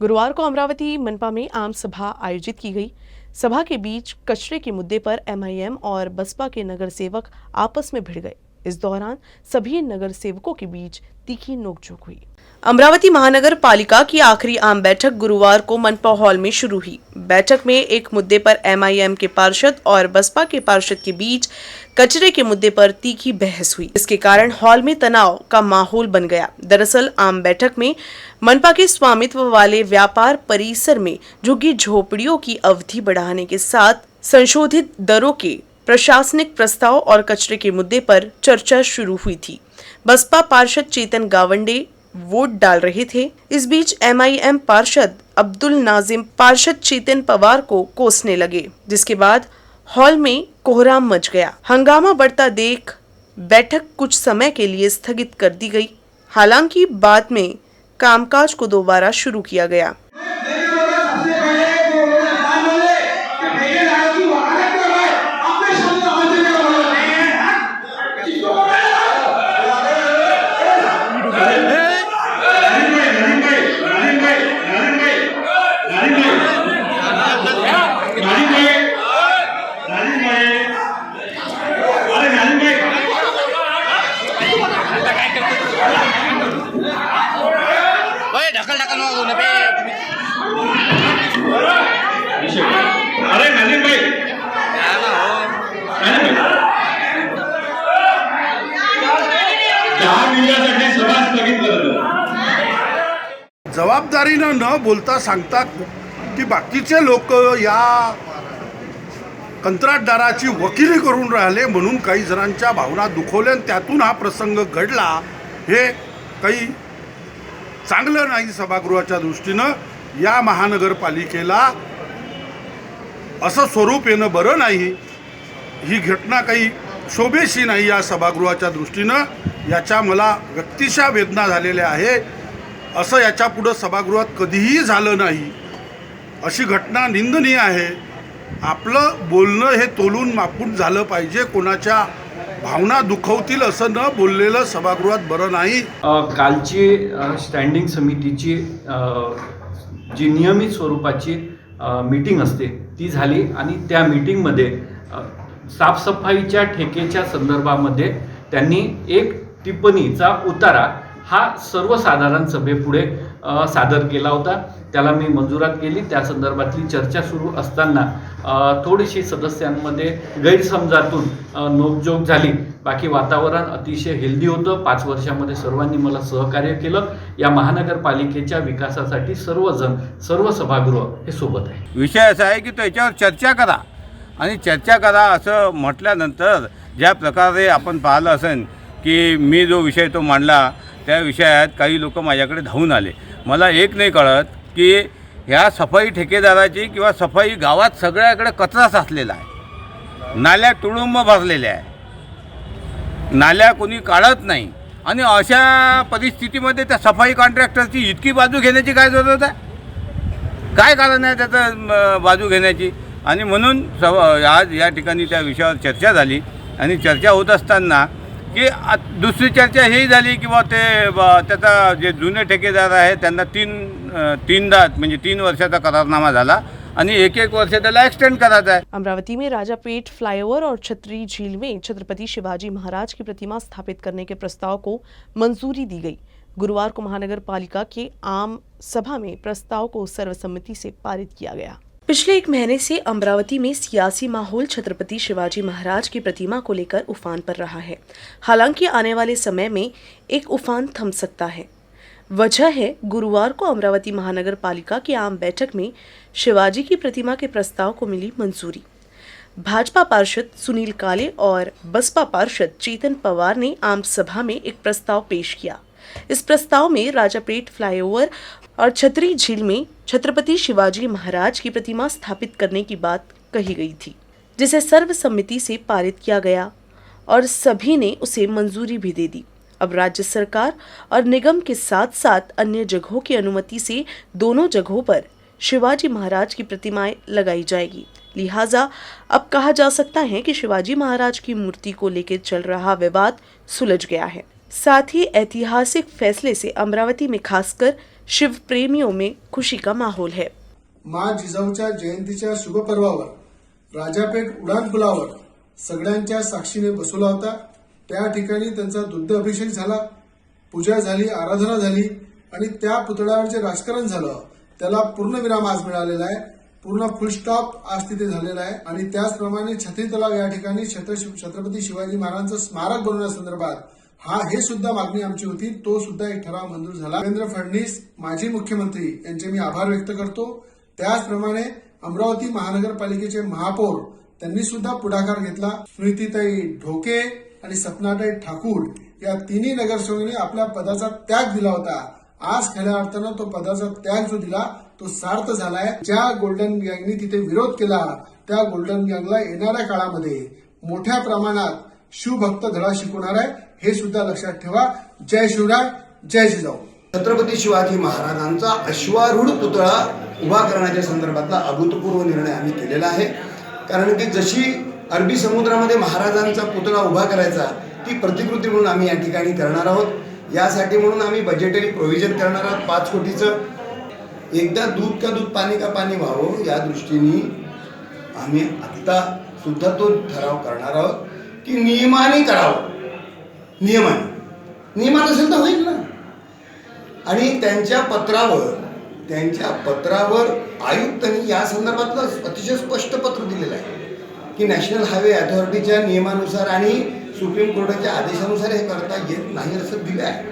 गुरुवार को अमरावती मनपा में आम सभा आयोजित की गई। सभा के बीच कचरे के मुद्दे पर एमआईएम और बसपा के नगर सेवक आपस में भिड़ गए। इस दौरान सभी नगर सेवकों के बीच तीखी नोकझोंक हुई। अमरावती महानगर पालिका की आखिरी आम बैठक गुरुवार को मनपा हॉल में शुरू हुई। बैठक में एक मुद्दे पर एमआईएम के पार्षद और बसपा के पार्षद के बीच कचरे के मुद्दे पर तीखी बहस हुई। इसके कारण हॉल में तनाव का माहौल बन गया। दरअसल आम बैठक में मनपा के स्वामित्व वाले व्यापार परिसर में झुग्गी झोपड़ियों की अवधि बढ़ाने के साथ संशोधित दरों के प्रशासनिक प्रस्ताव और कचरे के मुद्दे पर चर्चा शुरू हुई थी। बसपा पार्षद चेतन गावंडे वोट डाल रहे थे। इस बीच एमआईएम पार्षद अब्दुल नाजिम पार्षद चेतन पवार को कोसने लगे, जिसके बाद हॉल में कोहराम मच गया। हंगामा बढ़ता देख बैठक कुछ समय के लिए स्थगित कर दी गई। हालांकि बाद में कामकाज को दोबारा शुरू किया गया। जबाबदारीनं न बोलता सांगतात की बाकीचे लोक या कंत्राटदाराची वकिली करून राहिले म्हणून काही जणांच्या भावना दुखवल्या आणि त्यातून हा प्रसंग घडला। हे काही चांगलं नाही सभागृहाच्या दृष्टीनं। या महानगरपालिकेला असं स्वरूप येणं बरं नाही। ही घटना काही शोभेशी नाही या सभागृहाच्या दृष्टीनं। याच्या मला व्यक्तिशः वेदना झालेल्या आहे। असं याच्या पुढे सभागृहात कधीही झालं नाही। अशी घटना निंदनीय आहे। आपलं बोलणं हे तोलून मापून झालं पाहिजे। कोणाच्या भावना दुखवतील असं न बोललेलं सभागृहात बरं नाही। कालची स्टँडिंग समितीची जी नियमित स्वरूपाची मीटिंग असते ती झाली आणि त्या मीटिंगमध्ये साफसफाईच्या ठेकेच्या संदर्भामध्ये त्यांनी एक टिप्पणीचा उतारा हा सर्वसाधारण सभेपुढे सादर केला होता। त्याला मी मंजुरात केली। त्या संदर्भातली चर्चा सुरू असताना थोडीशी सदस्यांमध्ये गैरसमजातून नोकझोक झाली। बाकी वातावरण अतिशय हेल्दी होतं। 5 वर्षामध्ये सर्वांनी मला सहकार्य केलं। या महानगरपालिकेच्या विकासासाठी सर्वजण सर्व सभागृह हे सोबत आहे। विषय असा आहे की तो याच्यावर चर्चा करा आणि चर्चा करा असं म्हटल्यानंतर ज्या प्रकारे आपण पाहिलं असेल की मी जो विषय तो मांडला त्या विषयात काही लोक माझ्याकडे धावून आले। मला एक नाही कळत की ह्या सफाई ठेकेदाराची किंवा सफाई गावात सगळ्याकडे कचरा साचलेला आहे। नाल्या तुडुंब भरलेल्या आहे। नाल्या कोणी काढत नाही आणि अशा परिस्थितीमध्ये त्या सफाई कॉन्ट्रॅक्टरची इतकी बाजू घेण्याची काय जरूरत आहे? काय कारण आहे त्याचं बाजू घेण्याची? आणि म्हणून आज या ठिकाणी त्या विषयावर चर्चा झाली आणि चर्चा होत असताना की दुसरी चर्चा ही झाली की बा त्याचा जे जुने ठेकेदार आहे त्यांना तीनदा म्हणजे 3 वर्षाचा करारनामा झाला आणि 1-1 वर्ष त्याला एक्सटेंड करायचा है। अमरावती में राजापेट फ्लाईओवर और छतरी झील में छत्रपति शिवाजी महाराज की प्रतिमा स्थापित करने के प्रस्ताव को मंजूरी दी गई। गुरुवार को महानगर पालिका के आम सभा में प्रस्ताव को सर्वसम्मति से पारित किया गया। पिछले 1 महीने से अमरावती में सियासी माहौल छत्रपति शिवाजी महाराज की प्रतिमा को लेकर उफान पर रहा है। हालांकि आने वाले समय में एक उफान थम सकता है। वजह है गुरुवार को अमरावती महानगर पालिका की आम बैठक में शिवाजी की प्रतिमा के प्रस्ताव को मिली मंजूरी। भाजपा पार्षद सुनील काले और बसपा पार्षद चेतन पवार ने आम सभा में एक प्रस्ताव पेश किया। इस प्रस्ताव में राजापेट फ्लाईओवर और छतरी झील में छत्रपति शिवाजी महाराज की प्रतिमा स्थापित करने की बात कही गई थी, जिसे सर्वसम्मति से पारित किया गया और सभी ने उसे मंजूरी भी दे दी। अब राज्य सरकार और निगम के साथ साथ अन्य जगहों की अनुमति से दोनों जगहों पर शिवाजी महाराज की प्रतिमाएं लगाई जाएगी। लिहाजा अब कहा जा सकता है कि शिवाजी महाराज की मूर्ति को लेकर चल रहा विवाद सुलझ गया है। साथ ही ऐतिहासिक फैसले से अमरावती में खासकर शिव प्रेमियों में खुशी का माहौल है। माँ जिजाऊच्या जयंतीच्या शुभपर्वावर राजापेठ उड्डाणपुलावर सगळ्यांच्या साक्षीने बसवला होता। त्या ठिकाणी त्यांचा दुग्ध अभिषेक झाला, पूजा झाली, आराधना झाली आणि त्या पुतळ्यावर जे राजकारण झालं त्याला पूर्णविराम आज मिळालेला आहे। पूर्ण फुल स्टॉप आज तिथे झालेला आहे आणि त्याचप्रमाणे छत्री तलाव या ठिकाणी छत्रपती शिवाजी महाराजांचं स्मारक बनवण्यासंदर्भात हे सुद्धा मागणी आमची होती, तो सुद्धा एक ठराव मंजूर झाला। देवेंद्र फडणवीस माजी मुख्यमंत्री यांचे मी आभार व्यक्त करतो। त्याचप्रमाणे अमरावती महानगरपालिकेचे महापौर त्यांनी सुद्धा पुढाकार घेतला। स्मृतिताई ढोके आणि सपनाताई ठाकूर या तिन्ही नगरसेवकांनी आपल्या पदाचा त्याग दिला होता। आज खऱ्या अर्थानं तो पदाचा त्याग जो दिला तो सार्थ झालाय। ज्या गोल्डन गँगनी तिथे विरोध केला त्या गोल्डन गँगला येणाऱ्या काळामध्ये मोठ्या प्रमाणात शिवभक्त धडा शिकवणार आहे, हे सुद्धा लक्षात ठेवा। जय शिवराय, जय जिजाऊ। छत्रपती शिवाजी महाराजांचा अश्वारूढ पुतळा उभा करण्याच्या संदर्भातला अभूतपूर्व निर्णय आम्ही केलेला आहे। कारण की जशी अरबी समुद्रामध्ये महाराजांचा पुतळा उभा करायचा ती प्रतिकृती म्हणून आम्ही या ठिकाणी करणार आहोत। यासाठी म्हणून आम्ही बजेटरी प्रोव्हिजन करणार आहोत 5 कोटीचं। एकदा दूध का दूध पाणी का पाणी व्हावं या दृष्टीने आम्ही आता सुद्धा तो ठराव करणार आहोत की नियमाने करावं। नियमानं असेल तर होईल ना। आणि त्यांच्या पत्रावर आयुक्तांनी या संदर्भातलं अतिशय स्पष्ट पत्र दिलेलं आहे की नॅशनल हायवे अथॉरिटीच्या नियमानुसार आणि सुप्रीम कोर्टाच्या आदेशानुसार हे करता येत नाही असं दिलं आहे।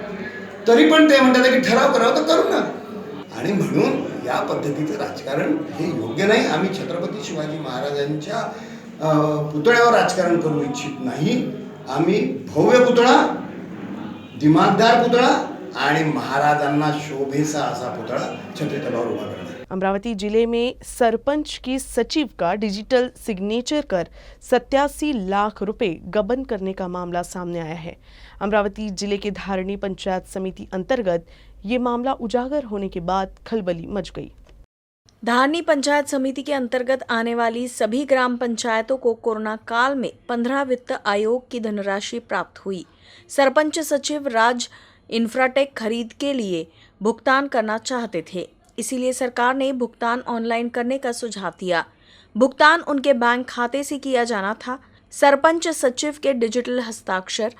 तरी पण ते म्हणतात की ठराव करावं तर करू ना। आणि म्हणून या पद्धतीचं राजकारण हे योग्य नाही। आम्ही छत्रपती शिवाजी महाराजांच्या पुतळ्यावर राजकारण करू इच्छित नाही। आम्ही भव्य पुतळा, दिमागदार पुतळा आणि महाराजांना शोभेसा असा पुतळा छत्री तलावावर उभा करणार। अमरावती जिले में सरपंच की सचिव का डिजिटल सिग्नेचर कर 87 लाख रुपए गबन करने का मामला सामने आया है। अमरावती जिले के धारणी पंचायत समिति अंतर्गत ये मामला उजागर होने के बाद खलबली मच गई। धारनी पंचायत समिति के अंतर्गत आने वाली सभी ग्राम पंचायतों को कोरोना काल में 15 वित्त आयोग की धनराशि प्राप्त हुई। सरपंच सचिव राज इंफ्राटेक खरीद के लिए भुगतान करना चाहते थे, इसीलिए सरकार ने भुगतान ऑनलाइन करने का सुझाव दिया। भुगतान उनके बैंक खाते से किया जाना था। सरपंच सचिव के डिजिटल हस्ताक्षर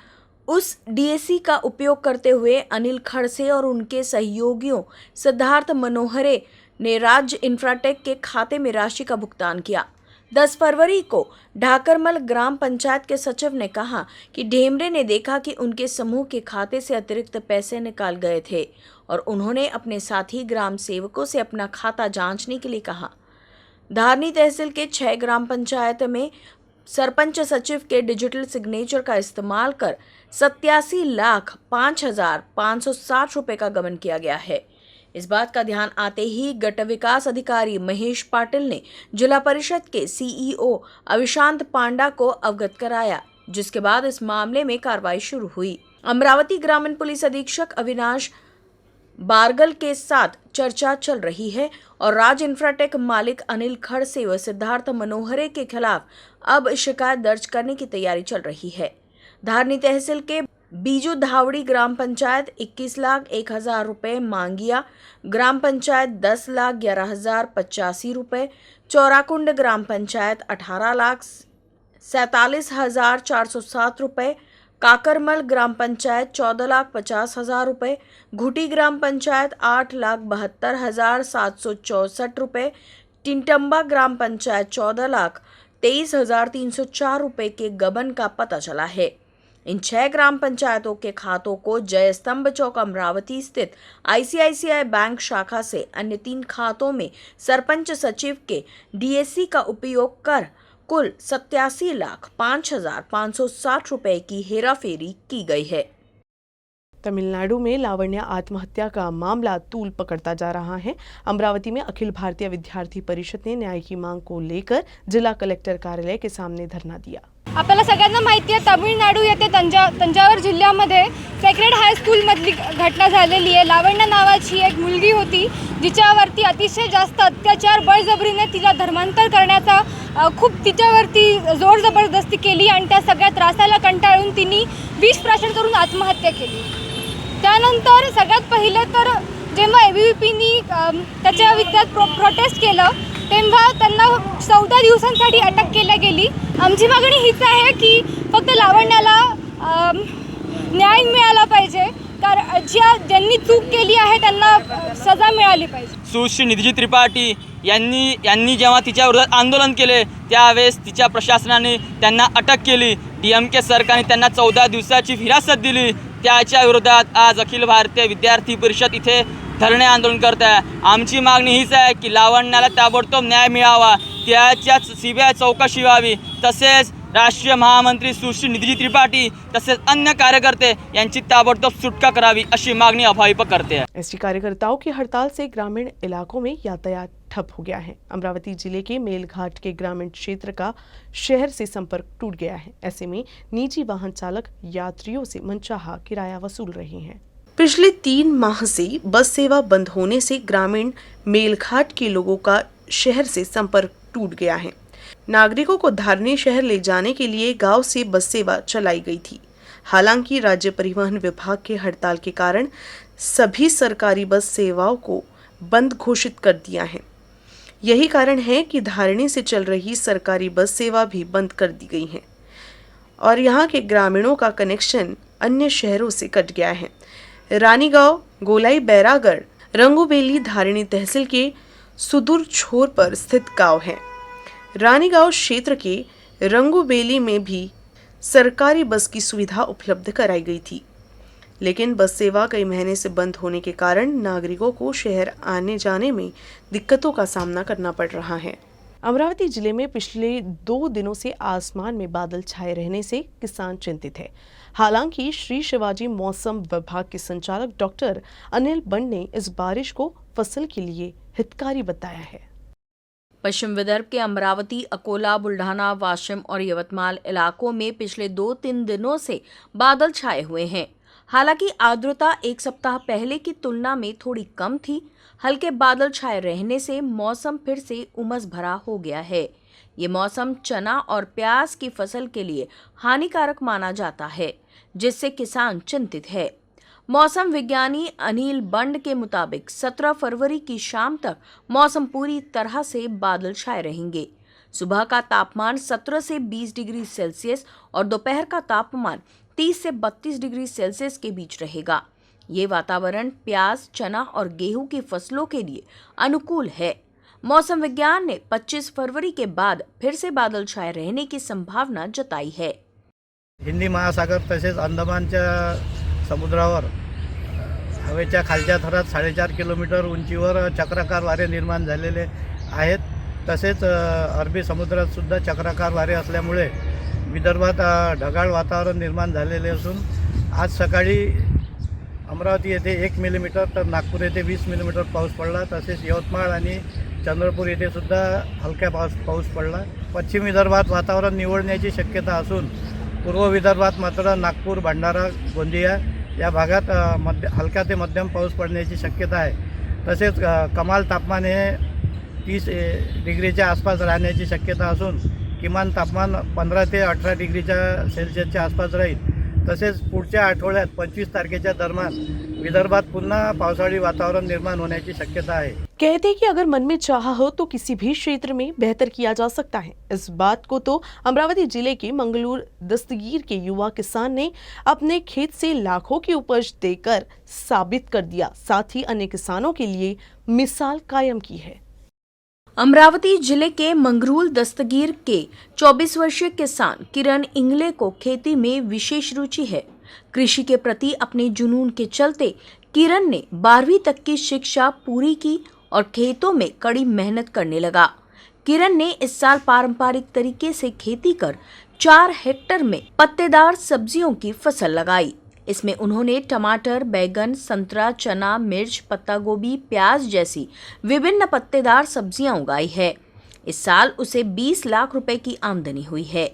उस डीएसी का उपयोग करते हुए अनिल खड़से और उनके सहयोगियों सिद्धार्थ मनोहरे ने राज्य इंफ्राटेक के खाते में राशि का भुगतान किया। 10 फरवरी को ढाकरमल ग्राम पंचायत के सचिव ने कहा कि ढेमरे ने देखा कि उनके समूह के खाते से अतिरिक्त पैसे निकाल गए थे और उन्होंने अपने साथी ग्राम सेवकों से अपना खाता जांचने के लिए कहा। धारनी तहसील के 6 ग्राम पंचायत में सरपंच सचिव के डिजिटल सिग्नेचर का इस्तेमाल कर 87,05,560 रुपए का गबन किया गया है। इस बात का ध्यान आते ही गट विकास अधिकारी महेश पाटिल ने जिला परिषद के सीईओ अविशांत पांडा को अवगत कराया, जिसके बाद इस मामले में कार्रवाई शुरू हुई। अमरावती ग्रामीण पुलिस अधीक्षक अविनाश बारगल के साथ चर्चा चल रही है और राज इंफ्राटेक मालिक अनिल खड़से व सिद्धार्थ मनोहरे के खिलाफ अब शिकायत दर्ज करने की तैयारी चल रही है। धारनी तहसील के बीजू धावड़ी ग्राम पंचायत 21,01,000 रुपए मांगिया ग्राम पंचायत 10,11,085 रुपए, चौराकुंड ग्राम पंचायत 18,47,407 रुपए, काकरमल ग्राम पंचायत 14,50,000 रुपए, घुटी ग्राम पंचायत 8,72,764 रुपए, टिंटम्बा ग्राम पंचायत 14,23,304 रुपए के गबन का पता चला है। इन 6 ग्राम पंचायतों के खातों को जय स्तंभ चौक अमरावती स्थित आईसीआईसीआई बैंक शाखा से अन्य 3 खातों में सरपंच सचिव के डीएसी का उपयोग कर कुल 87,05,560 रुपए की हेराफेरी की गई है। तमिलनाडु में लावण्या आत्महत्या का मामला तूल पकड़ता जा रहा है। अमरावती में अखिल भारतीय विद्यार्थी परिषद ने न्याय की मांग को लेकर जिला कलेक्टर कार्यालय के सामने धरना दिया। आपल्याला सगळ्यांना माहिती आहे तमिळनाडू येथे तंजावर जिल्ह्यामध्ये सेक्रेड हायस्कूल मधली घटना झालेली आहे। लावण्या नावाची एक मुलगी होती जिच्यावरती अतिशय जास्त अत्याचार बळजबरीने तिला धर्मांतर करण्याचा खूप तिच्यावरती जोर जबरदस्ती केली आणि त्या सगळ्या त्रासाला कंटाळून तिने विष प्राशन करून आत्महत्या केली। त्यानंतर सगळ्यात पहिले तर जेव्हा ABVPनी त्याच्या विरोधात प्रोटेस्ट केलं तेव्हा त्यांना 14 दिवसांसाठी अटक केल्या गेली. आमची मागणी हीच आहे की फक्त लावण्याला न्याय मिळाला पाहिजे, कारण ज्यांनी चूक केली आहे त्यांना सजा मिळाली पाहिजे. सुश्री निधी त्रिपाठी यांनी जेव्हा तिच्या विरोधात आंदोलन केले त्यावेळेस तिच्या प्रशासनाने त्यांना अटक केली. DMK सरकारने त्यांना 14 दिवसाची हिरासत दिली. त्याच्या विरोधात आज अखिल भारतीय विद्यार्थी परिषद इथे धरणे आंदोलन करत आहे. आमची मागणी हीच आहे की लावण्याला ताबडतोब न्याय मिळावा, त्याच्याच CBI चौकशी व्हावी, तसेच राष्ट्रीय महामंत्री सुश्री निधी त्रिपाठी तसेच अन्य कार्यकर्ते यांची ताबडतोब सुटका करावी अशी मांगनी अभाविप करते हैं. एसटी कार्यकर्ताओं की हड़ताल से ग्रामीण इलाकों में यातायात ठप हो गया है. अमरावती जिले के मेलघाट के ग्रामीण क्षेत्र का शहर से संपर्क टूट गया है. ऐसे में निजी वाहन चालक यात्रियों से मनचाहा किराया वसूल रहे हैं. पिछले 3 माह से बस सेवा बंद होने से ग्रामीण मेलघाट के लोगों का शहर से संपर्क टूट गया है. नागरिकों को धारनी शहर ले जाने के लिए गांव से बस सेवा चलाई गई थी. हालांकि राज्य परिवहन विभाग के हड़ताल के कारण सभी सरकारी बस सेवाओं को बंद घोषित कर दिया है. यही कारण है कि धारनी से चल रही सरकारी बस सेवा भी बंद कर दी गई है और यहाँ के ग्रामीणों का कनेक्शन अन्य शहरों से कट गया है. रानीगांव, गोलाई, बैरागढ़, रंगूबेली धारनी तहसील के सुदूर छोर पर स्थित गांव है. रानीगांव क्षेत्र के रंगूबेली में भी सरकारी बस की सुविधा उपलब्ध कराई गई थी, लेकिन बस सेवा कई महीने से बंद होने के कारण नागरिकों को शहर आने जाने में दिक्कतों का सामना करना पड़ रहा है. अमरावती जिले में पिछले 2 दिनों से आसमान में बादल छाए रहने से किसान चिंतित है. हालांकि श्री शिवाजी मौसम विभाग के संचालक डॉक्टर अनिल बंड ने इस बारिश को फसल के लिए हितकारी बताया है. पश्चिम विदर्भ के अमरावती, अकोला, बुल्ढाना, वाशिम और यवतमाल इलाकों में पिछले 2-3 दिनों से बादल छाए हुए हैं. हालांकि आर्द्रता एक सप्ताह पहले की तुलना में थोड़ी कम थी. हल्के बादल छाए रहने से मौसम फिर से उमस भरा हो गया है. ये मौसम चना और प्याज की फसल के लिए हानिकारक माना जाता है, जिससे किसान चिंतित है. मौसम विज्ञानी अनिल बंड के मुताबिक 17 फरवरी की शाम तक मौसम पूरी तरह से बादल छाए रहेंगे. सुबह का तापमान 17 से 20 डिग्री सेल्सियस और दोपहर का तापमान 30 से 32 डिग्री सेल्सियस के बीच रहेगा. ये वातावरण प्याज, चना और गेहूं की फसलों के लिए अनुकूल है. मौसम विज्ञान ने 25 फरवरी के बाद फिर से बादल छाए रहने की संभावना जताई है. हिंदी महासागर तसेच अंदमानच्या समुद्रावर हवेच्या खालच्या थरात 4.5 किलोमीटर उंचीवर चक्राकार वारे निर्माण झालेले आहेत. तसेच अरबी समुद्रात सुद्धा चक्राकार वारे असल्यामुळे विदर्भात ढगाळ वातावरण निर्माण झालेले असून आज सकाळी अमरावती येथे 1 मिलीमीटर तर नागपूर येथे 20 मिलीमीटर पाऊस पडला. तसेच यवतमाळ आणि चंद्रपूर येथे सुद्धा हलक्या पाऊस पडला. पश्चिम विदर्भात वातावरण निवळण्याची शक्यता असून पूर्व विदर्भात मात्र नागपूर, भंडारा, गोंदिया या भागात हलका ते मध्यम पाऊस पडण्याची शक्यता आहे. तसेच कमाल तापमान हे 30 डिग्रीच्या आसपास राहण्याची शक्यता असून किमान तापमान 15 ते 18 डिग्रीच्या सेल्सिअसच्या आसपास राहील. तसेच पुढच्या आठवड्यात 25 तारखेच्या दरम्यान विदर्भात पुन्हा पावसाळी वातावरण निर्माण होण्याची शक्यता आहे. कहते हैं कि अगर मन में चाहा हो तो किसी भी क्षेत्र में बेहतर किया जा सकता है. इस बात को तो अमरावती जिले के मंगलूर दस्तगीर के युवा किसान ने अपने खेत से लाखों की उपज देकर साबित कर दिया. साथ ही अन्य किसानों के लिए मिसाल कायम की है. अमरावती जिले के मंगरूल दस्तगीर के 24 वर्षीय किसान किरण इंगले को खेती में विशेष रुचि है. कृषि के प्रति अपने जुनून के चलते किरण ने 12वीं तक की शिक्षा पूरी की और खेतों में कड़ी मेहनत करने लगा. किरण ने इस साल पारंपरिक तरीके से खेती कर 4 हेक्टेयर में पत्तेदार सब्जियों की फसल लगाई. इसमें उन्होंने टमाटर, बैगन, संतरा, चना, मिर्च, पत्ता गोभी, प्याज जैसी विभिन्न पत्तेदार सब्जियां उगाई है. इस साल उसे 20 लाख रुपए की आमदनी हुई है.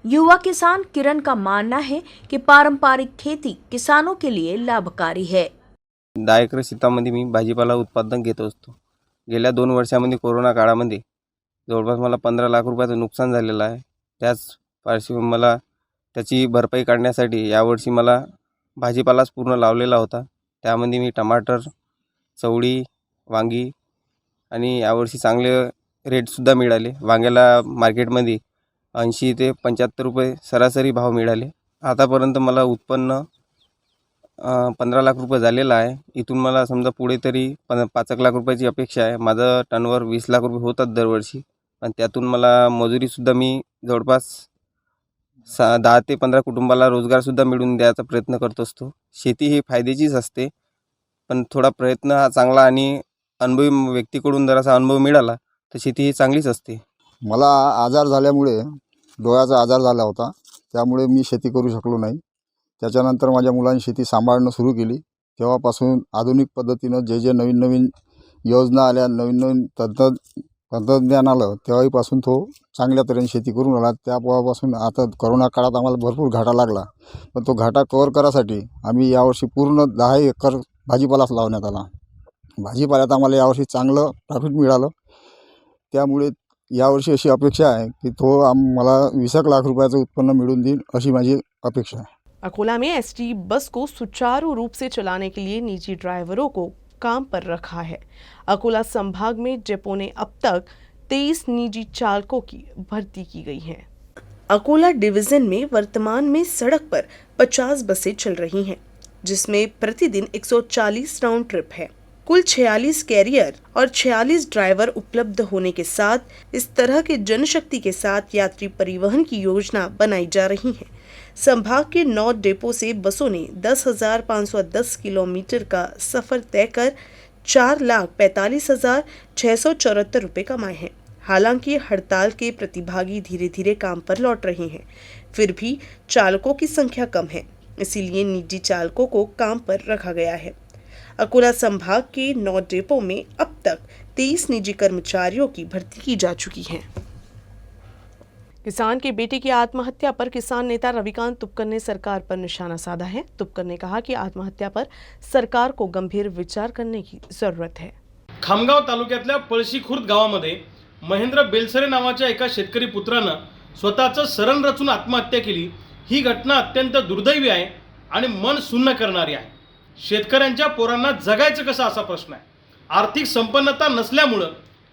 युवा किसान किरण का मानना है कि पारंपरिक खेती किसानों के लिए लाभकारी है. 10 एकर शेतामध्ये मी भाजीपाला उत्पादन घेत असतो. गेल्या 2 वर्षामध्ये कोरोना काळामध्ये जवळपास मला 15 लाख रुपयाचं नुकसान झालेलं आहे. त्याच पार्श्वभूमीवर मला त्याची भरपाई काढण्यासाठी यावर्षी मला भाजीपालाच पूर्ण लावलेला होता. त्यामध्ये मी टमाटर, चवळी, वांगी आणि यावर्षी चांगले रेटसुद्धा मिळाले. वांग्याला मार्केटमध्ये 80 ते 75 रुपये सरासरी भाव मिळाले. आतापर्यंत मला उत्पन्न 15 लाख रुपये झालेलं आहे. इथून मला समजा पुढे तरी 5 लाख रुपयाची अपेक्षा आहे. माझं टर्नओव्हर 20 लाख रुपये होतात दरवर्षी. आणि त्यातून मला मजुरीसुद्धा मी जवळपास 10 ते 15 कुटुंबाला रोजगारसुद्धा मिळवून द्यायचा प्रयत्न करत असतो. शेती ही फायद्याचीच असते, पण थोडा प्रयत्न हा चांगला आणि अनुभवी व्यक्तीकडून जरासा अनुभव मिळाला तर शेती ही चांगलीच असते. मला आजार झाल्यामुळे डोळ्याचा आजार झाला होता, त्यामुळे मी शेती करू शकलो नाही. त्याच्यानंतर माझ्या मुलांनी शेती सांभाळणं सुरू केली. तेव्हापासून आधुनिक पद्धतीनं जे नवीन नवीन योजना आल्या, नवीन नवीन तंत्रज्ञान आलं, तेव्हापासून तो चांगल्या तऱ्हेने शेती करून आला. त्यापासून आता कोरोना काळात आम्हाला भरपूर घाटा लागला, पण तो घाटा कव्हर करायसाठी आम्ही यावर्षी पूर्ण 10 एकर भाजीपालाच लावण्यात आला. भाजीपाल्यात आम्हाला यावर्षी चांगलं प्रॉफिट मिळालं. त्यामुळे यावर्षी अशी अपेक्षा आहे की तो मला 20 लाख रुपयाचं उत्पन्न मिळवून देईल, अशी माझी अपेक्षा है। अकोला में एसटी बस को सुचारू रूप से चलाने के लिए निजी ड्राइवरों को काम पर रखा है। अकोला संभाग में डिपो ने अब तक 23 निजी चालकों की भर्ती की गई है। अकोला डिवीजन में वर्तमान में सड़क पर 50 बसें चल रही हैं, जिसमें प्रतिदिन 140 राउंड ट्रिप है। कुल 46 कैरियर और 46 ड्राइवर उपलब्ध होने के साथ इस तरह के जनशक्ति के साथ यात्री परिवहन की योजना बनाई जा रही है। संभाग के 9 डिपो से बसों ने 10,510 किलोमीटर का सफर तय कर 4,45,674 रुपये कमाए हैं। हालांकि हड़ताल के प्रतिभागी धीरे धीरे काम पर लौट रहे हैं, फिर भी चालकों की संख्या कम है, इसीलिए निजी चालकों को काम पर रखा गया है। अकोला संभाग के 9 डिपो में अब तक 23 निजी कर्मचारियों की भर्ती की जा चुकी है। किसान के बेटे की आत्महत्या पर किसान नेता रविकांत तुपकर ने सरकार पर निशाना साधा है। तुपकर ने कहा कि आत्महत्या पर सरकार को गंभीर विचार करने की जरूरत है। खामगाव तालुक्यातल्या पळशी खुर्द गावामध्ये महेंद्र बेलसरे नावाच्या एका शेतकरी पुत्रानं स्वतःचं सरण रचून आत्महत्या केली। ही घटना अत्यंत दुर्दैवी आहे आणि मन सुन्न करणारी आहे। शेतकऱ्यांच्या पोरांना जगायचं कसं असा प्रश्न आहे। आर्थिक संपन्नता नसल्यामुळे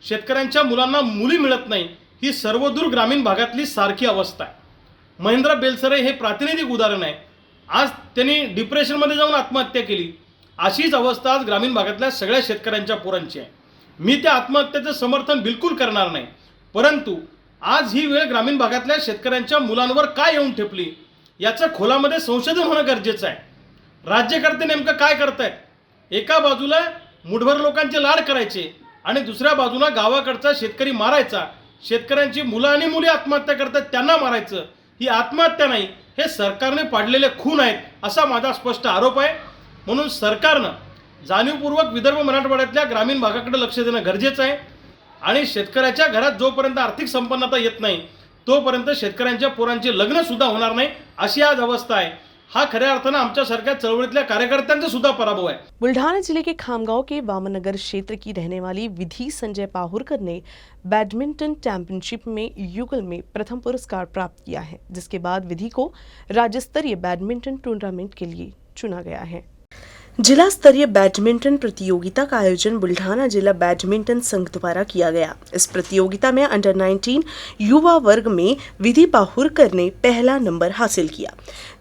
शेतकऱ्यांच्या मुलांना मुली मिळत नाही, ही सर्वदूर ग्रामीण भागातली सारखी अवस्था आहे। महेंद्र बेलसरे हे प्रातिनिधिक उदाहरण आहे। आज त्यांनी डिप्रेशनमध्ये जाऊन आत्महत्या केली। अशीच अवस्था आज ग्रामीण भागातल्या सगळ्या शेतकऱ्यांच्या पोरांची आहे। मी त्या आत्महत्येचं समर्थन बिलकुल करणार नाही, परंतु आज ही वेळ ग्रामीण भागातल्या शेतकऱ्यांच्या मुलांवर काय येऊन ठेपली याचं खोलामध्ये संशोधन होणं गरजेचं आहे। राज्यकर्ते नेमकं काय करतायत? एका बाजूला मुठभर लोकांचे लाड करायचे आणि दुसऱ्या बाजूला गावाकडचा शेतकरी मारायचा, शेतकऱ्यांची मुलं आणि मुली आत्महत्या करतात त्यांना मारायचं। ही आत्महत्या नाही, हे सरकारने पाडलेले खून आहेत असा माझा स्पष्ट आरोप आहे। म्हणून सरकारनं जाणीवपूर्वक विदर्भ मराठवाड्यातल्या ग्रामीण भागाकडे लक्ष देणं गरजेचं आहे आणि शेतकऱ्याच्या घरात जोपर्यंत आर्थिक संपन्नता येत नाही तोपर्यंत शेतकऱ्यांच्या पोरांचे लग्न सुद्धा होणार नाही, अशी आज अवस्था आहे। हा खऱ्या अर्थानं आमच्यासारख्या चळवळीतल्या कार्यकर्त्यांचा सुद्धा पराभव है। बुल्ढाना जिले के खामगांव के वामनगर क्षेत्र की रहने वाली विधि संजय पाहुरकर ने बैडमिंटन चैंपियनशिप में युगल में प्रथम पुरस्कार प्राप्त किया है, जिसके बाद विधि को राज्य स्तरीय बैडमिंटन टूर्नामेंट के लिए चुना गया है। जिला स्तरीय बैडमिंटन प्रतियोगिता का आयोजन बुल्ढाना जिला बैडमिंटन संघ द्वारा किया गया। इस प्रतियोगिता में अंडर 19 युवा वर्ग में विधि पाहुरकर ने पहला नंबर हासिल किया।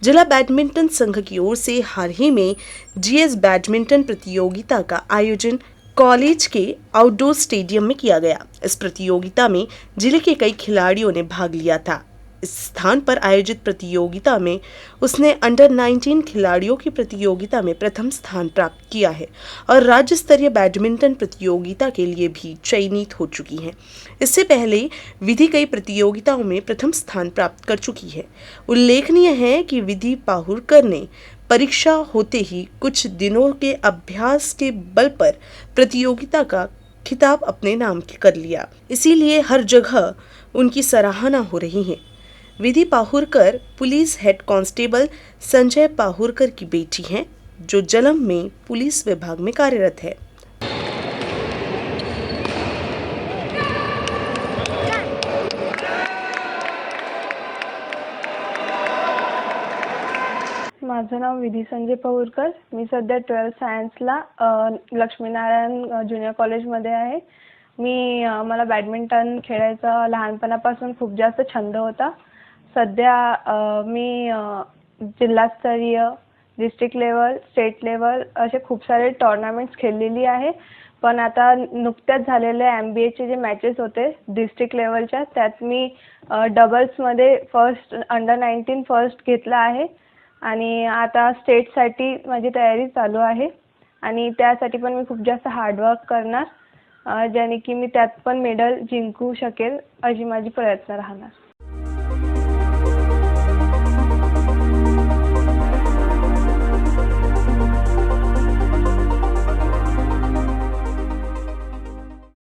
जिला बैडमिंटन संघ की ओर से हाल ही में जीएस बैडमिंटन प्रतियोगिता का आयोजन कॉलेज के आउटडोर स्टेडियम में किया गया। इस प्रतियोगिता में जिले के कई खिलाड़ियों ने भाग लिया था। इस स्थान पर आयोजित प्रतियोगिता में उसने अंडर 19 खिलाड़ियों की प्रतियोगिता में प्रथम स्थान प्राप्त किया है और राज्य स्तरीय बैडमिंटन प्रतियोगिता के लिए भी चयनित हो चुकी है। इससे पहले विधि कई प्रतियोगिताओं में प्रथम स्थान प्राप्त कर चुकी है। उल्लेखनीय है कि विधि पाहुरकर ने परीक्षा होते ही कुछ दिनों के अभ्यास के बल पर प्रतियोगिता का खिताब अपने नाम कर लिया, इसीलिए हर जगह उनकी सराहना हो रही है। विधि पाहुरकर पुलिस हेड कांस्टेबल संजय पाहुरकर की बेटी हैं, जो जलम में पुलिस विभाग में कार्यरत है। माझं नाव विधी संजय पौरकर. मी सध्या 12th सायन्सला लक्ष्मीनारायण ज्युनियर कॉलेजमध्ये आहे. मला बॅडमिंटन खेळायचा लहानपणापासून खूप जास्त छंद होता. सध्या मी जिल्हास्तरीय, डिस्ट्रिक्ट लेवल, स्टेट लेवल असे खूप सारे टुर्नामेंट्स खेळलेली आहे. पण आता नुकत्याच झालेल्या MBAचे जे मॅचेस होते डिस्ट्रिक्ट लेवलच्या, त्यात मी डबल्समध्ये फर्स्ट, अंडर-19 फर्स्ट घेतला आहे आणि आता स्टेटसाठी माझी तयारी चालू आहे आणि त्यासाठी पण मी खूप जास्त हार्डवर्क करणार, ज्याने की मी त्यात पण मेडल जिंकू शकेल अशी माझी प्रयत्न राहणार.